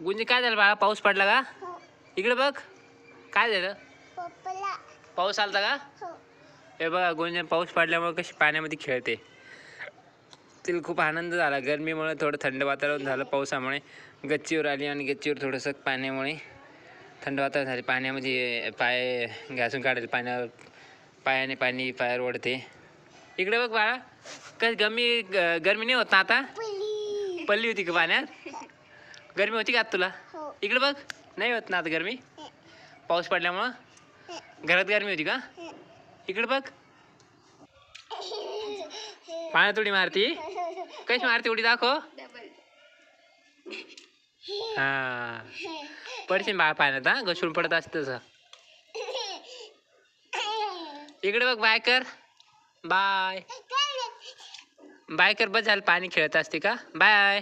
गुंजी काय झालं बाळा? पाऊस पडला का? इकडे बघ. काय झालं? पाऊस आलता का? हे बघा गुंजन पाऊस पडल्यामुळे कशी पाण्यामध्ये खेळते. तिला खूप आनंद झाला. गरमीमुळे थोडं थंड वातावरण झालं पावसामुळे. गच्चीवर आली आणि गच्चीवर थोडंसं पाण्यामुळे थंड वातावरण झाले. पाण्यामध्ये पाय घासून काढायचे. पाण्यावर पायाने पायावर ओढते. इकडे बघ बाळा. गरमी नाही होत ना आता? पडली होती का पाण्यात? गरमी होती का तुला? इकडे बघ. नाही होत ना आता गरमी पाऊस पडल्यामुळं? घरात गरमी होती का? इकडे बघ. पाण्यात उडी मारती? कशी मारती उडी दाखव. हा पडशील बाळा पाण्यात. हा घसरून पडत असतं तसं. इकडे बघ. बाय कर. बाय बाय कर. बस झालं. पाणी खेळत असते का? बाय.